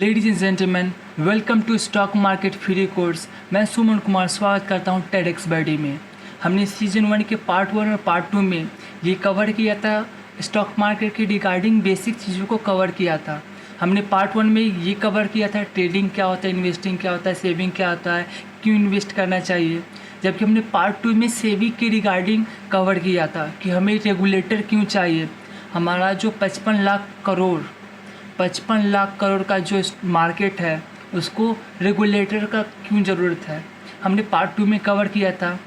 Ladies and gentleman, welcome to stock market free course. मैं सुमन कुमार स्वागत करता हूं टेडेक्स बडी में। हमने सीजन 1 के पार्ट 1 और पार्ट 2 में ये कवर किया था, स्टॉक मार्केट के रिगार्डिंग बेसिक चीज़ों को कवर किया था। हमने पार्ट 1 में ये कवर किया था ट्रेडिंग क्या होता है, इन्वेस्टिंग क्या होता है, सेविंग क्या होता है, क्यों इन्वेस्ट करना चाहिए। जबकि हमने पार्ट 2 में सेविंग के रिगार्डिंग कवर किया था कि हमें रेगुलेटर क्यों चाहिए। हमारा जो 55 लाख करोड़ का जो मार्केट है उसको रेगुलेटर का क्यों ज़रूरत है, हमने पार्ट 2 में कवर किया था।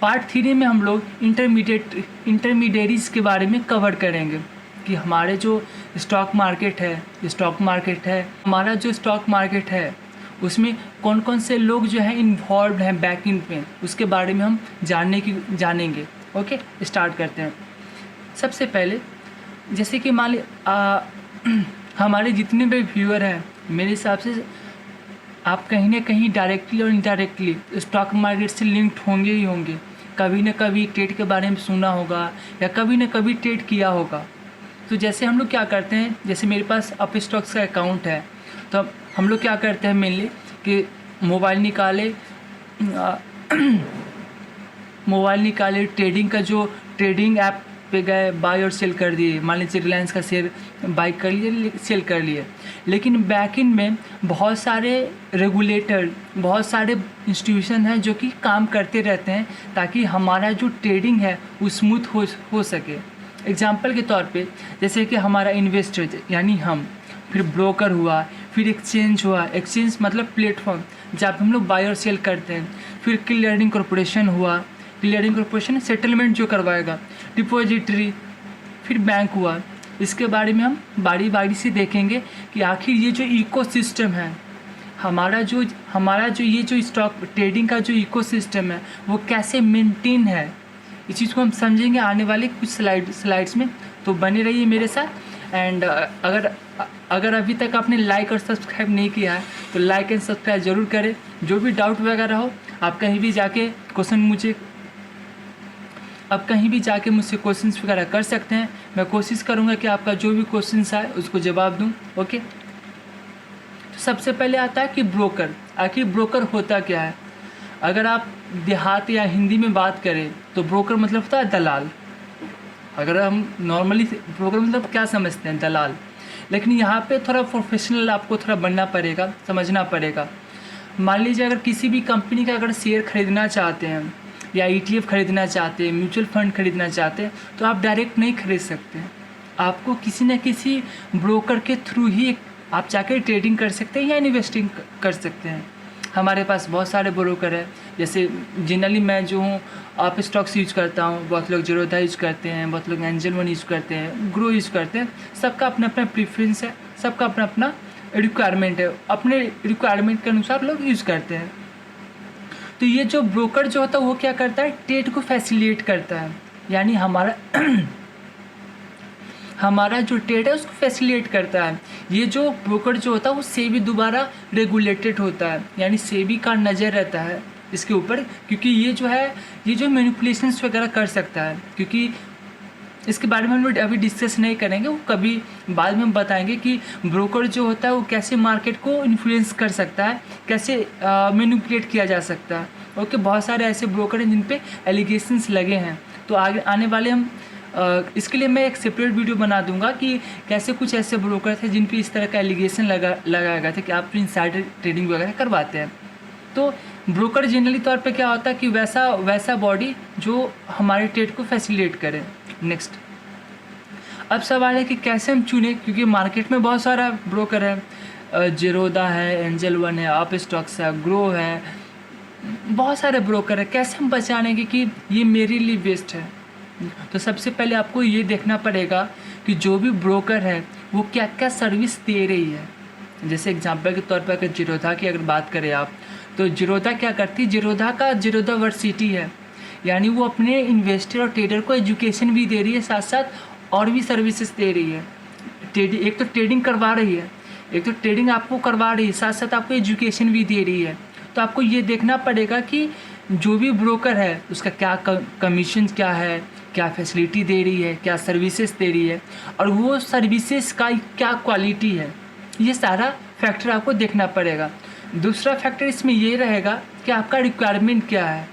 पार्ट 3 में हम लोग इंटरमीडिएरीज के बारे में कवर करेंगे कि हमारे जो स्टॉक मार्केट है हमारा जो स्टॉक मार्केट है उसमें कौन कौन से लोग जो हैं इन्वॉल्व हैं बैक एंड में, उसके बारे में हम जानेंगे। ओके, स्टार्ट करते हैं। सबसे पहले जैसे कि मान ली हमारे जितने भी व्यूअर हैं, मेरे हिसाब से आप कहीं ना कहीं डायरेक्टली और इनडायरेक्टली स्टॉक मार्केट से लिंक्ड होंगे ही होंगे। कभी ना कभी ट्रेड के बारे में सुना होगा या कभी ना कभी ट्रेड किया होगा। तो जैसे हम लोग क्या करते हैं, जैसे मेरे पास अप स्टॉक्स का अकाउंट है, तो हम लोग क्या करते हैं मेनली कि मोबाइल निकाले ट्रेडिंग का जो ट्रेडिंग ऐप पे गए, बाय और सेल कर दिए। मान लीजिए रिलायंस का शेयर बाई कर लिए, सेल कर लिए। लेकिन बैक इन में बहुत सारे रेगुलेटर, बहुत सारे इंस्टीट्यूशन हैं जो कि काम करते रहते हैं ताकि हमारा जो ट्रेडिंग है वो स्मूथ हो सके। एग्जांपल के तौर पे जैसे कि हमारा इन्वेस्टर यानी हम, फिर ब्रोकर हुआ, फिर एक्सचेंज हुआ। एक्सचेंज मतलब प्लेटफॉर्म जहाँ पे हम लोग बाय और सेल करते हैं। फिर क्लियरिंग कॉरपोरेशन हुआ, क्लियरिंग कॉरपोरेशन सेटलमेंट जो करवाएगा। डिपॉजिटरी, फिर बैंक हुआ। इसके बारे में हम बारी बारी से देखेंगे कि आखिर ये जो इकोसिस्टम है, हमारा जो ये जो स्टॉक ट्रेडिंग का जो इकोसिस्टम है वो कैसे मेंटेन है, इस चीज़ को हम समझेंगे आने वाले कुछ स्लाइड्स में। तो बने रहिए मेरे साथ। एंड अगर अभी तक आपने लाइक और सब्सक्राइब नहीं किया है तो लाइक एंड सब्सक्राइब ज़रूर करें। जो भी डाउट वगैरह हो आप कहीं भी जाके मुझसे क्वेश्चंस वगैरह कर सकते हैं। मैं कोशिश करूंगा कि आपका जो भी क्वेश्चंस आए उसको जवाब दूं। ओके, तो सबसे पहले आता है कि ब्रोकर। आखिर ब्रोकर होता क्या है। अगर आप देहात या हिंदी में बात करें तो ब्रोकर मतलब होता है दलाल। अगर हम नॉर्मली ब्रोकर मतलब क्या समझते हैं, दलाल। लेकिन यहाँ पे थोड़ा प्रोफेशनल आपको थोड़ा बनना पड़ेगा, समझना पड़ेगा। मान लीजिए अगर किसी भी कंपनी का अगर शेयर खरीदना चाहते हैं या ETF खरीदना चाहते हैं, म्यूचुअल फंड खरीदना चाहते हैं, तो आप डायरेक्ट नहीं खरीद सकते। आपको किसी न किसी ब्रोकर के थ्रू ही आप जाकर ट्रेडिंग कर सकते हैं या इन्वेस्टिंग कर सकते हैं। हमारे पास बहुत सारे ब्रोकर हैं। जैसे जनरली मैं जो हूँ आप स्टॉक्स यूज करता हूँ, बहुत लोग जीरोधा यूज करते हैं, बहुत लोग एंजल वन यूज करते हैं, ग्रो यूज करते हैं। सबका अपना अपना प्रेफरेंस है, सबका अपना अपना रिक्वायरमेंट है। अपने रिक्वायरमेंट के अनुसार लोग यूज़ करते हैं। तो ये जो ब्रोकर जो होता है वो क्या करता है, ट्रेड को फैसिलिटेट करता है। यानी हमारा जो ट्रेड है उसको फैसिलिटेट करता है। ये जो ब्रोकर जो होता है वो सेबी द्वारा रेगुलेटेड होता है, यानी सेबी का नज़र रहता है इसके ऊपर, क्योंकि ये जो मैनिपुलेशंस वगैरह कर सकता है। क्योंकि इसके बारे में हम लोग अभी डिस्कस नहीं करेंगे, वो कभी बाद में हम बताएंगे कि ब्रोकर जो होता है वो कैसे मार्केट को इन्फ्लुएंस कर सकता है, कैसे मैनिपुलेट किया जा सकता है। ओके, बहुत सारे ऐसे ब्रोकर हैं जिन पे एलिगेशंस लगे हैं। तो आगे आने वाले हम इसके लिए मैं एक सेपरेट वीडियो बना दूंगा कि कैसे कुछ ऐसे ब्रोकर थे जिन पे इस तरह का एलिगेशन लगाया गया था कि आप इनसाइडर ट्रेडिंग वगैरह करवाते हैं। तो ब्रोकर जनरली तौर पे क्या होता है कि वैसा बॉडी जो हमारे ट्रेड को फैसिलिटेट करे। नेक्स्ट, अब सवाल है कि कैसे हम चुने, क्योंकि मार्केट में बहुत सारा ब्रोकर है। जीरोधा है, एंजल वन है, अप स्टॉक्स है, ग्रो है, बहुत सारे ब्रोकर है। कैसे हम पहचानेंगे कि ये मेरे लिए बेस्ट है। तो सबसे पहले आपको ये देखना पड़ेगा कि जो भी ब्रोकर है वो क्या क्या सर्विस दे रही है। जैसे एग्जांपल के तौर पर अगर जीरोधा की अगर बात करें आप, तो जीरोधा क्या करती है, जीरोधा वर्सिटी है, यानी वो अपने इन्वेस्टर और ट्रेडर को एजुकेशन भी दे रही है, साथ साथ और भी सर्विसेज दे रही है। एक तो ट्रेडिंग करवा रही है, एक तो ट्रेडिंग आपको करवा रही है, साथ साथ आपको एजुकेशन भी दे रही है। तो आपको ये देखना पड़ेगा कि जो भी ब्रोकर है उसका क्या कमीशन क्या है, क्या फैसिलिटी दे रही है, क्या सर्विसेज दे रही है, और वो सर्विसेज का क्या क्वालिटी है। ये सारा फैक्टर आपको देखना पड़ेगा। दूसरा फैक्टर इसमें ये रहेगा कि आपका रिक्वायरमेंट क्या है।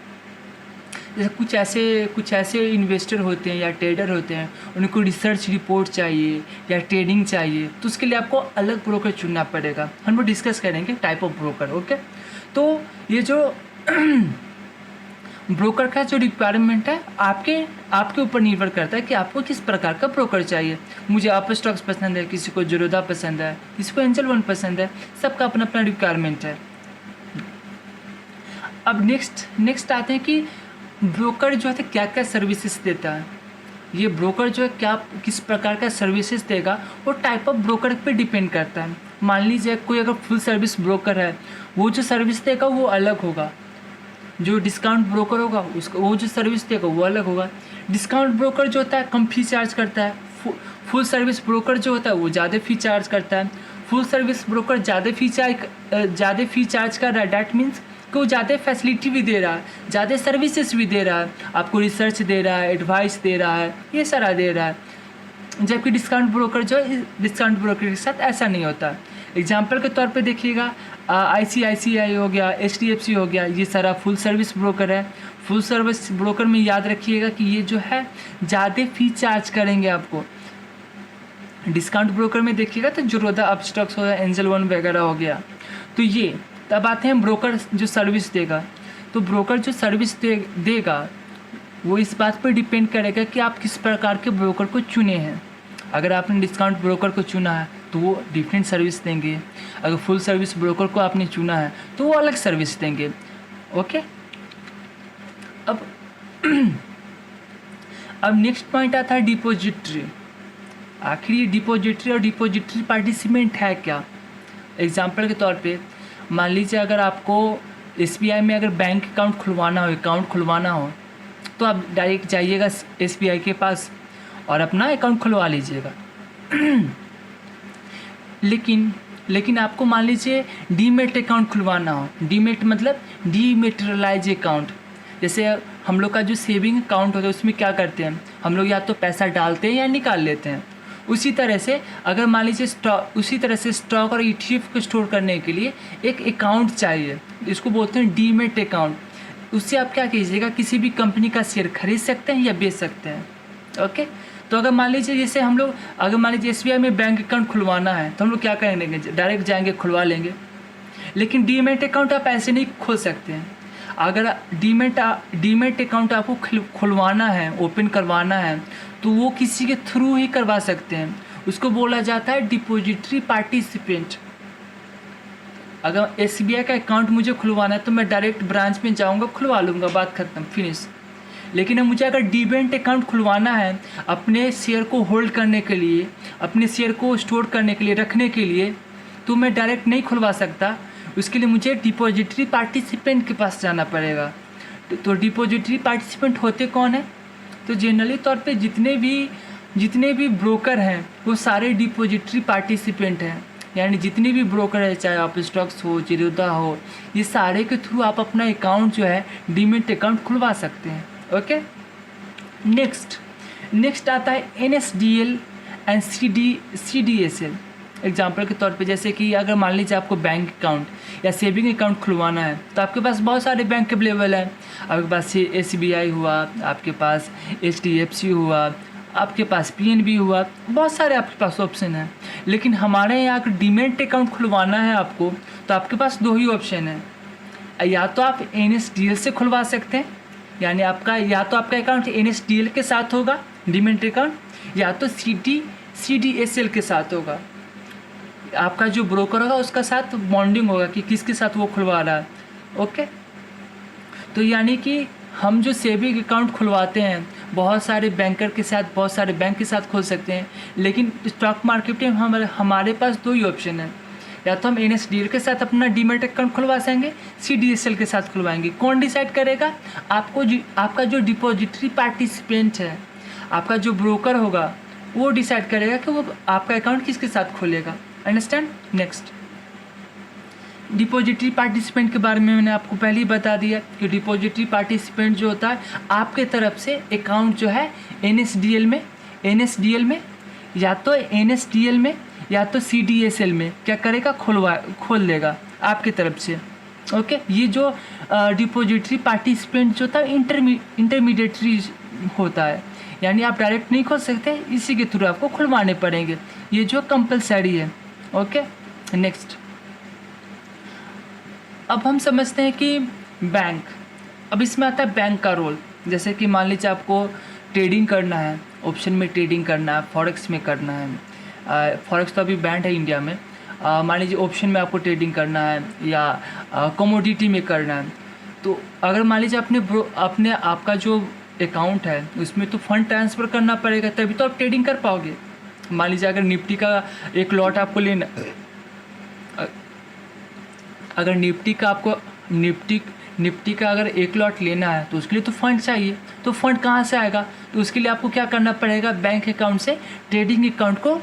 जैसे कुछ ऐसे इन्वेस्टर होते हैं या ट्रेडर होते हैं, उनको रिसर्च रिपोर्ट चाहिए या ट्रेडिंग चाहिए, तो उसके लिए आपको अलग ब्रोकर चुनना पड़ेगा। हम लोग डिस्कस करेंगे टाइप ऑफ ब्रोकर। ओके, तो ये जो ब्रोकर का जो रिक्वायरमेंट है आपके ऊपर निर्भर करता है कि आपको किस प्रकार का ब्रोकर चाहिए। मुझे अप स्टॉक्स पसंद है, किसी को ज़ीरोधा पसंद है, किसी को एंजल वन पसंद है, सबका अपना अपना रिक्वायरमेंट है। अब नेक्स्ट आते हैं कि ब्रोकर जो है क्या क्या सर्विसेज देता है। ये ब्रोकर जो है किस प्रकार का सर्विसेज देगा, वो टाइप ऑफ ब्रोकर पे डिपेंड करता है। मान लीजिए कोई अगर फुल सर्विस ब्रोकर है, वो जो सर्विस देगा वो अलग होगा। जो डिस्काउंट ब्रोकर होगा उसको वो जो सर्विस देगा वो अलग होगा। डिस्काउंट ब्रोकर जो होता है कम फी चार्ज करता है। फुल सर्विस ब्रोकर जो होता है वो ज़्यादा फी चार्ज करता है। फुल सर्विस ब्रोकर ज़्यादा फी चार्ज कर रहा है, डैट मीन्स कि वो ज़्यादा फैसिलिटी भी दे रहा है, ज़्यादा सर्विसेज भी दे रहा है, आपको रिसर्च दे रहा है, एडवाइस दे रहा है, ये सारा दे रहा है। जबकि डिस्काउंट ब्रोकर जो है, डिस्काउंट ब्रोकर के साथ ऐसा नहीं होता। एग्जाम्पल के तौर पे देखिएगा, ICICI हो गया, HDFC हो गया, ये सारा फुल सर्विस ब्रोकर है। फुल सर्विस ब्रोकर में याद रखिएगा कि ये जो है ज़्यादा फी चार्ज करेंगे आपको। डिस्काउंट ब्रोकर में देखिएगा तो ज़ीरोधा, अपस्टॉक्स हो गया, एंजल वन वगैरह हो गया। तो ये तब आते हैं ब्रोकर जो सर्विस देगा। तो ब्रोकर जो सर्विस देगा वो इस बात पर डिपेंड करेगा कि आप किस प्रकार के ब्रोकर को चुने हैं। अगर आपने डिस्काउंट ब्रोकर को चुना है तो वो डिफरेंट सर्विस देंगे। अगर फुल सर्विस ब्रोकर को आपने चुना है तो वो अलग सर्विस देंगे। ओके, अब नेक्स्ट पॉइंट आता है डिपॉजिटरी। आखिर ये डिपॉजिटरी और डिपॉजिटरी पार्टिसिपेंट है क्या। एग्जाम्पल के तौर पे मान लीजिए अगर आपको SBI में अगर बैंक अकाउंट खुलवाना हो तो आप डायरेक्ट जाइएगा SBI के पास और अपना अकाउंट खुलवा लीजिएगा। लेकिन आपको मान लीजिए डीमेट अकाउंट खुलवाना हो। डीमेट मतलब डीमेटेरियलाइज अकाउंट। जैसे हम लोग का जो सेविंग अकाउंट होता है उसमें क्या करते हैं, हम लोग या तो पैसा डालते हैं या निकाल लेते हैं। उसी तरह से अगर मान लीजिए स्टॉक और ETF को स्टोर करने के लिए एक अकाउंट चाहिए, इसको बोलते हैं डीमेट अकाउंट। उससे आप क्या कीजिएगा, किसी भी कंपनी का शेयर खरीद सकते हैं या बेच सकते हैं। ओके, तो अगर मान लीजिए जैसे हम लोग अगर मान लीजिए SBI में बैंक अकाउंट खुलवाना है तो हम लोग क्या करेंगे, डायरेक्ट जाएंगे खुलवा लेंगे। लेकिन डीमेट अकाउंट आप ऐसे नहीं खोल सकते हैं। अगर डीमेट अकाउंट आपको खुलवाना है, ओपन करवाना है, तो वो किसी के थ्रू ही करवा सकते हैं। उसको बोला जाता है डिपॉजिटरी पार्टिसिपेंट। अगर SBI का अकाउंट मुझे खुलवाना है तो मैं डायरेक्ट ब्रांच में जाऊंगा, खुलवा लूँगा, बात खत्म, फिनिश। लेकिन मुझे अगर डीमेट अकाउंट खुलवाना है अपने शेयर को होल्ड करने के लिए, अपने शेयर को स्टोर करने के लिए, रखने के लिए, तो मैं डायरेक्ट नहीं खुलवा सकता। उसके लिए मुझे डिपॉजिटरी पार्टिसिपेंट के पास जाना पड़ेगा। तो डिपॉजिटरी पार्टिसिपेंट होते कौन है, तो जनरली तौर पे जितने भी ब्रोकर हैं वो सारे डिपॉजिटरी पार्टिसिपेंट हैं। यानी जितने भी ब्रोकर है, चाहे आप स्टॉक्स हो, ज़ीरोधा हो, ये सारे के थ्रू आप अपना अकाउंट जो है डीमेट अकाउंट खुलवा सकते हैं। ओके, नेक्स्ट आता है NSDL एंड CDSL। एग्जाम्पल के तौर पे जैसे कि अगर मान लीजिए आपको बैंक अकाउंट या सेविंग अकाउंट खुलवाना है तो आपके पास बहुत सारे बैंक अवेलेबल हैं। आपके पास SBI हुआ, आपके पास HDFC हुआ, आपके पास PNB हुआ, बहुत सारे आपके पास ऑप्शन हैं। लेकिन हमारे यहाँ अगर डीमेट अकाउंट खुलवाना है आपको तो आपके पास दो ही ऑप्शन है। या तो आप NSDL से खुलवा सकते हैं, यानी या तो आपका अकाउंट NSDL के साथ होगा डीमेट अकाउंट, या तो CDSL के साथ होगा। आपका जो ब्रोकर होगा उसका साथ बॉन्डिंग होगा कि किसके साथ वो खुलवा रहा है। ओके, तो यानी कि हम जो सेविंग अकाउंट खुलवाते हैं बहुत सारे बैंकर के साथ, बहुत सारे बैंक के साथ खोल सकते हैं। लेकिन स्टॉक मार्केट में हमारे पास दो ही ऑप्शन है, या तो हम NSDL के साथ अपना डीमेट अकाउंट खुलवा सकेंगे, CDSL के साथ खुलवाएंगे। कौन डिसाइड करेगा, आपका जो डिपॉजिटरी पार्टिसिपेंट है, आपका जो ब्रोकर होगा वो डिसाइड करेगा कि वो आपका अकाउंट किसके साथ खोलेगा। अंडरस्टैंड। नेक्स्ट, डिपॉजिटरी पार्टिसिपेंट के बारे में मैंने आपको पहले ही बता दिया कि डिपॉजिटरी पार्टिसिपेंट जो होता है आपके तरफ से अकाउंट जो है NSDL में या तो NSDL में या तो CDSL में क्या करेगा, खोल देगा आपकी तरफ से। ओके, ये जो डिपॉजिटरी पार्टिसिपेंट जो था इंटरमीडिएटरी होता है, यानी आप डायरेक्ट नहीं खोल सकते, इसी के थ्रू आपको खुलवाने पड़ेंगे, ये जो कंपलसरी है। ओके, नेक्स्ट अब हम समझते हैं कि बैंक, अब इसमें आता है बैंक का रोल। जैसे कि मान लीजिए आपको ट्रेडिंग करना है, ऑप्शन में ट्रेडिंग करना है, फॉरेक्स में करना है, फॉरेक्स तो अभी बैंड है इंडिया में, मान लीजिए ऑप्शन में आपको ट्रेडिंग करना है या कमोडिटी में करना है। तो अगर मान लीजिए अपने आपका जो अकाउंट है उसमें तो फंड ट्रांसफ़र करना पड़ेगा, तभी तो आप ट्रेडिंग कर पाओगे। मान लीजिए अगर निफ्टी का एक लॉट आपको लेना, अगर निफ्टी का अगर एक लॉट लेना है तो उसके लिए तो फंड चाहिए, तो फंड कहाँ से आएगा, तो उसके लिए आपको क्या करना पड़ेगा, बैंक अकाउंट से ट्रेडिंग अकाउंट को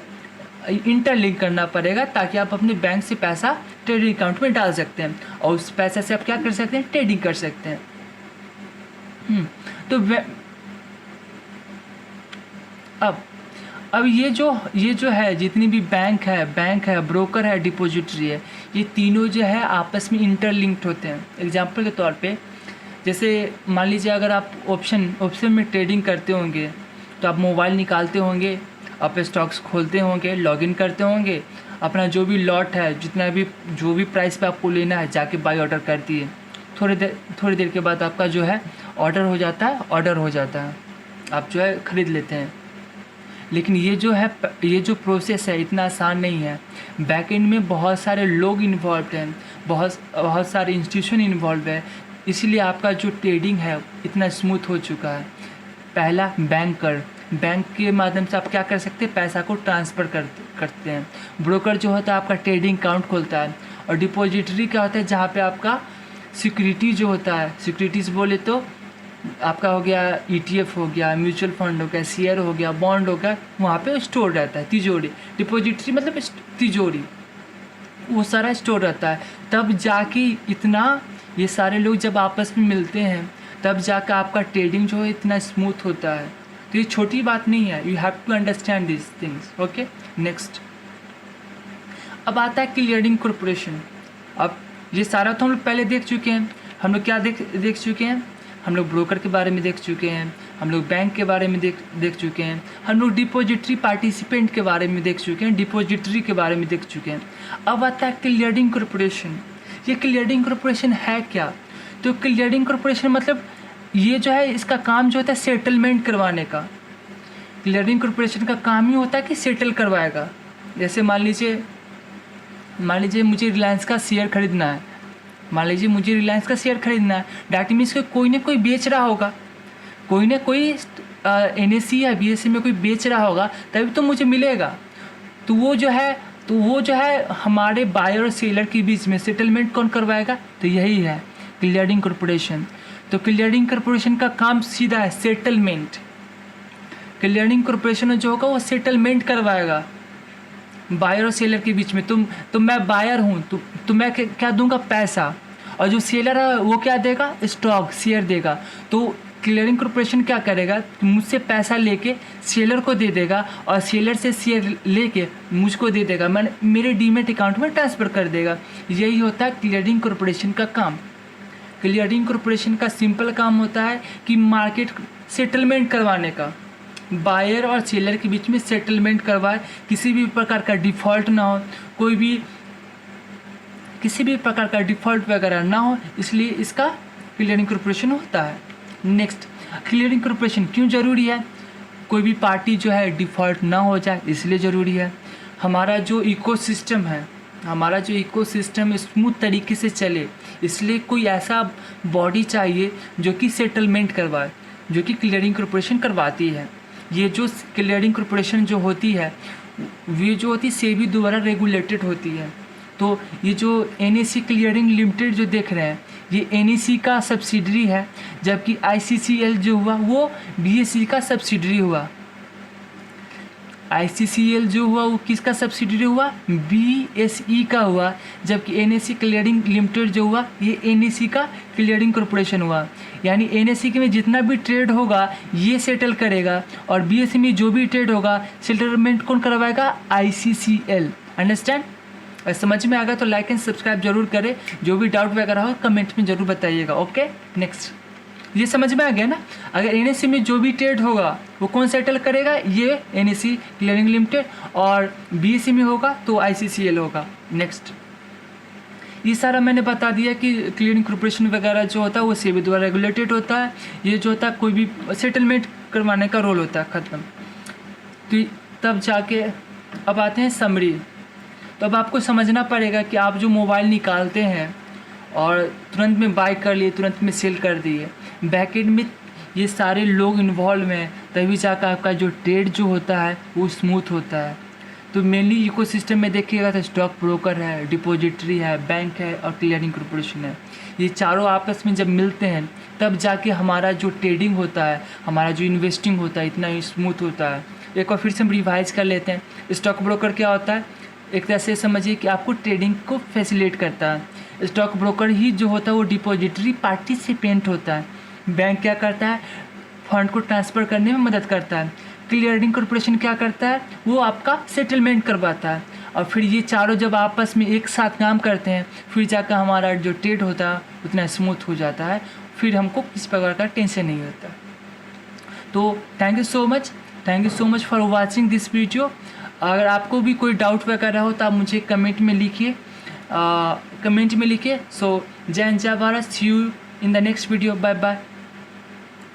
इंटरलिंक करना पड़ेगा, ताकि आप अपने बैंक से पैसा ट्रेडिंग अकाउंट में डाल सकते हैं और उस पैसे से आप क्या कर सकते हैं, ट्रेडिंग कर सकते हैं। तो अब ये जो है जितनी भी बैंक है, ब्रोकर है, डिपॉजिटरी है, ये तीनों जो है आपस में इंटरलिंक्ड होते हैं। एग्जांपल के तौर पे जैसे मान लीजिए अगर आप ऑप्शन में ट्रेडिंग करते होंगे तो आप मोबाइल निकालते होंगे, आप स्टॉक्स खोलते होंगे, लॉगिन करते होंगे, अपना जो भी लॉट है जो भी प्राइस पे आपको लेना है जाके बाय ऑर्डर कर दिए, थोड़ी देर के बाद आपका जो है ऑर्डर हो जाता है, आप जो है ख़रीद लेते हैं। लेकिन ये जो प्रोसेस है इतना आसान नहीं है, बैक एंड में बहुत सारे लोग इन्वॉल्व हैं, बहुत सारे इंस्टीट्यूशन इन्वॉल्व है, इसलिए आपका जो ट्रेडिंग है इतना स्मूथ हो चुका है। पहला बैंक के माध्यम से आप क्या कर सकते हैं, पैसा को ट्रांसफ़र करते हैं। ब्रोकर जो होता है आपका ट्रेडिंग अकाउंट खोलता है, और डिपॉजिटरी क्या होता है जहाँ पे आपका सिक्योरिटी जो होता है, सिक्योरिटीज़ बोले तो आपका हो गया ETF हो गया, म्यूचुअल फंड हो गया, शेयर हो गया, बॉन्ड हो गया, वहाँ पे स्टोर रहता है, तिजोरी। डिपॉजिटरी मतलब तिजोरी, वो सारा स्टोर रहता है। तब जाके ये सारे लोग जब आपस में मिलते हैं तब जाकर आपका ट्रेडिंग जो है इतना स्मूथ होता है। तो ये छोटी बात नहीं है, you have to understand this things. Okay, next अब आता है क्लियरिंग कॉर्पोरेशन। अब ये सारा तो हम लोग पहले देख चुके हैं। हम लोग क्या देख चुके हैं, हम लोग ब्रोकर के बारे में देख चुके हैं, हम लोग बैंक के बारे में देख चुके हैं, हम लोग डिपॉजिटरी पार्टिसिपेंट के बारे में देख चुके हैं, डिपॉजिटरी के बारे में देख चुके हैं। अब आता है क्लियरिंग कॉर्पोरेशन। ये क्लियरिंग कॉर्पोरेशन है क्या, तो क्लियरिंग कॉर्पोरेशन मतलब ये जो है इसका काम जो होता है सेटलमेंट करवाने का। क्लियरिंग कॉर्पोरेशन का काम ही होता है कि सेटल करवाएगा। जैसे मान लीजिए मुझे रिलायंस का शेयर खरीदना है, डैट मीन्स कोई ना कोई बेच रहा होगा, कोई ना कोई NSE या BSE में कोई बेच रहा होगा, तभी तो मुझे मिलेगा। तो वो जो है हमारे बायर और सेलर के बीच में सेटलमेंट कौन करवाएगा, तो यही है क्लियरिंग कॉर्पोरेशन। तो क्लियरिंग कॉर्पोरेशन का काम सीधा है सेटलमेंट। क्लियरिंग कॉर्पोरेशन जो होगा वो सेटलमेंट करवाएगा बायर और सेलर के बीच में। तो मैं बायर हूँ तो मैं क्या दूंगा, पैसा, और जो सेलर है वो क्या देगा, स्टॉक, शेयर देगा। तो क्लियरिंग कॉर्पोरेशन क्या करेगा, मुझसे पैसा लेके सेलर को दे देगा और सेलर से शेयर लेके मुझको दे देगा, मेरे डीमेट अकाउंट में ट्रांसफ़र कर देगा। यही होता है क्लियरिंग कॉर्पोरेशन का काम। क्लियरिंग कॉर्पोरेशन का सिंपल काम होता है कि मार्केट सेटलमेंट करवाने का, बायर और सेलर के बीच में सेटलमेंट करवाए, किसी भी प्रकार का डिफ़ॉल्ट ना हो, किसी भी प्रकार का डिफ़ॉल्ट वगैरह ना हो, इसलिए इसका क्लियरिंग कॉर्पोरेशन होता है। नेक्स्ट, क्लियरिंग कॉर्पोरेशन क्यों ज़रूरी है, कोई भी पार्टी जो है डिफ़ॉल्ट ना हो जाए इसलिए ज़रूरी है। हमारा जो इकोसिस्टम स्मूथ तरीके से चले, इसलिए कोई ऐसा बॉडी चाहिए जो कि सेटलमेंट करवाए, जो कि क्लियरिंग कॉर्पोरेशन करवाती है। ये जो क्लियरिंग कॉर्पोरेशन जो होती है ये जो होती है सेबी द्वारा रेगुलेटेड होती है। तो ये जो NSE क्लियरिंग लिमिटेड जो देख रहे हैं ये NSE का सब्सिडरी है, जबकि ICCL जो हुआ वो BSE का सब्सिडरी हुआ। ICCL जो हुआ वो किसका सब्सिडियरी हुआ, BSE का हुआ, जबकि NSE क्लियरिंग लिमिटेड जो हुआ ये NSE का क्लियरिंग कॉरपोरेशन हुआ। यानी NSE में जितना भी ट्रेड होगा ये सेटल करेगा और BSE में जो भी ट्रेड होगा सेटलमेंट कौन करवाएगा, ICCL। अंडरस्टैंड? अगर समझ में आ गया तो लाइक एंड सब्सक्राइब जरूर करें, जो भी डाउट वगैरह हो कमेंट में जरूर बताइएगा। ओके, नेक्स्ट, ये समझ में आ गया ना। अगर NSE में जो भी ट्रेड होगा वो कौन सेटल करेगा, ये NSE क्लियरिंग लिमिटेड, और BSE में होगा तो ICCL होगा। नेक्स्ट, ये सारा मैंने बता दिया कि क्लियरिंग कॉरपोरेशन वगैरह जो होता है वो सेबी द्वारा रेगुलेटेड होता है। ये जो होता है कोई भी सेटलमेंट करवाने का रोल होता है, ख़त्म। तो तब जाके अब आते हैं समरी। तो अब आपको समझना पड़ेगा कि आप जो मोबाइल निकालते हैं और तुरंत में बाय कर लिए, तुरंत में सेल कर दिए, बैकएंड में ये सारे लोग इन्वॉल्व हैं, तभी जाकर आपका जो ट्रेड जो होता है वो स्मूथ होता है। तो मेनली इकोसिस्टम में देखिएगा तो स्टॉक ब्रोकर है, डिपॉजिटरी है, बैंक है और क्लियरिंग कॉरपोरेशन है। ये चारों आपस में जब मिलते हैं तब जाके हमारा जो ट्रेडिंग होता है, हमारा जो इन्वेस्टिंग होता है इतना स्मूथ होता है। एक बार फिर से हम रिवाइज कर लेते हैं। स्टॉक ब्रोकर क्या होता है, एक तरह से समझिए कि आपको ट्रेडिंग को फैसिलिटेट करता है। स्टॉक ब्रोकर ही जो होता है वो डिपॉजिटरी पार्टिसिपेंट होता है। बैंक क्या करता है, फंड को ट्रांसफ़र करने में मदद करता है। क्लियरिंग कॉरपोरेशन क्या करता है, वो आपका सेटलमेंट करवाता है। और फिर ये चारों जब आपस में एक साथ काम करते हैं फिर जाकर हमारा जो ट्रेड होता है उतना स्मूथ हो जाता है, फिर हमको किसी प्रकार का टेंशन नहीं होता। तो thank you so much for watching this video. अगर आपको भी कोई डाउट वगैरह हो तो आप मुझे कमेंट में लिखिए। सो जय हिंद, जय Bharat. See you in the next video. Bye bye.